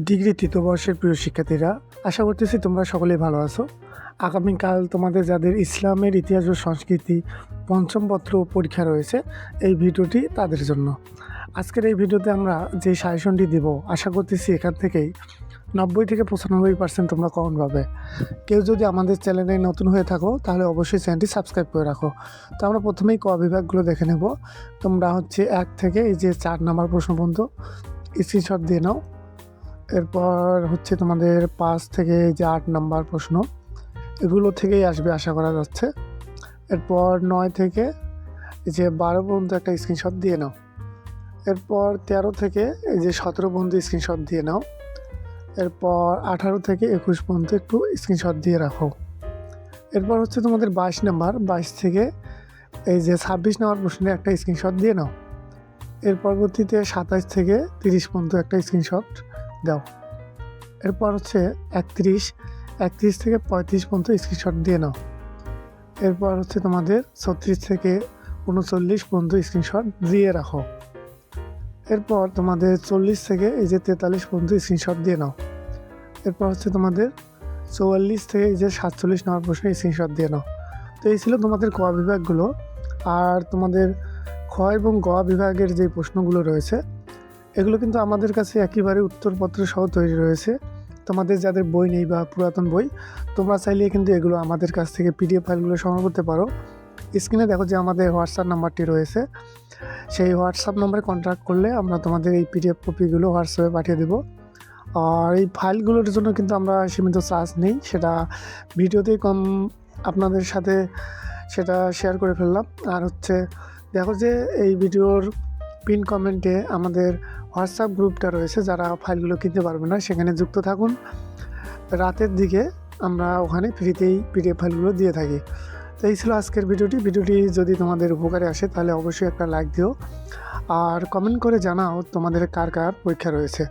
Degree তৃতীয় বর্ষের প্রিয় শিক্ষার্থীরা, আশা করতেছি তোমরা সকলেই ভালো আছো। আগামীকাল তোমাদের যাদের ইসলামের ইতিহাস ও সংস্কৃতি পঞ্চম পত্র পরীক্ষা রয়েছে, এই ভিডিওটি তাদের জন্য। আজকের এই ভিডিওতে আমরা যে সাজেশনটি দেব, আশা করতেছি এখান থেকেই 90 থেকে 95% তোমরা কমন পাবে। কেউ যদি আমাদের চ্যানেলে নতুন হয়ে থাকো তাহলে অবশ্যই চ্যানেলটি সাবস্ক্রাইব করে রাখো। তো আমরা প্রথমেই ক বিভাগগুলো দেখে নেব। তোমরা 1 থেকে এই যে 4 নম্বর প্রশ্ন পর্যন্ত স্ক্রিনশট দিয়ে নাও। এরপর তোমাদের 5 থেকে এই যে 8 নাম্বার প্রশ্ন, এগুলো থেকেই আসবে আশা করা যাচ্ছে। এরপর 9 থেকে এই যে 12 পর্যন্ত একটা স্ক্রিনশট দিয়ে নাও। এরপর 13 থেকে এই যে 17 পর্যন্ত স্ক্রিনশট দিয়ে নাও। এরপর 18 থেকে 21 পর্যন্ত একটু স্ক্রিনশট দিয়ে রাখো। এরপর তোমাদের 22 নাম্বার, 22 থেকে এই যে 26 নাম্বার প্রশ্নে একটা স্ক্রিনশট দিয়ে নাও। এর পরবর্তীতে 27 থেকে 30 পর্যন্ত একটা স্ক্রিনশট দাও। এরপর 31 থেকে 35 পর্যন্ত স্ক্রিনশট দিয়ে নাও। এরপর তোমাদের 36 থেকে 39 পর্যন্ত স্ক্রিনশট দিয়ে রাখো। এরপর তোমাদের 40 থেকে এই যে 43 পর্যন্ত স্ক্রিনশট দিয়ে নাও। এরপর তোমাদের 44 থেকে এই যে 47 নম্বর প্রশ্নে স্ক্রিনশট দিয়ে নাও। তো এই ছিল তোমাদের ক বিভাগগুলো। আর তোমাদের খ এবং গ বিভাগের যে প্রশ্নগুলো রয়েছে, এগুলো কিন্তু আমাদের কাছে একেবারে উত্তরপত্র সহ তৈরি রয়েছে। তোমাদের যাদের বই নেই বা পুরাতন বই, তোমরা চাইলে কিন্তু এগুলো আমাদের কাছ থেকে পিডিএফ ফাইলগুলো সংগ্রহ করতে পারো। স্ক্রিনে দেখো যে আমাদের হোয়াটসঅ্যাপ নাম্বারটি রয়েছে, সেই হোয়াটসঅ্যাপ নাম্বারে কন্ট্যাক্ট করলে আমরা তোমাদের এই পিডিএফ কপিগুলো হোয়াটসঅ্যাপে পাঠিয়ে দেবো। আর এই ফাইলগুলোর জন্য কিন্তু আমরা সীমিত চার্জ নেই, সেটা ভিডিওতেই আপনাদের সাথে সেটা শেয়ার করে ফেললাম। আর দেখো যে এই ভিডিওর পিন কমেন্টে আমাদের হোয়াটসঅ্যাপ গ্রুপটা রয়েছে, যারা ফাইলগুলো কিনতে পারবে না সেখানে যুক্ত থাকুন। রাতের দিকে আমরা ওখানে ফ্রিতেই পিডিএফ ফাইলগুলো দিয়ে থাকি। তো এই ছিল আজকের ভিডিওটি যদি তোমাদের উপকারে আসে তাহলে অবশ্যই একটা লাইক দিও আর কমেন্ট করে জানাও তোমাদের কার কার পরীক্ষা রয়েছে।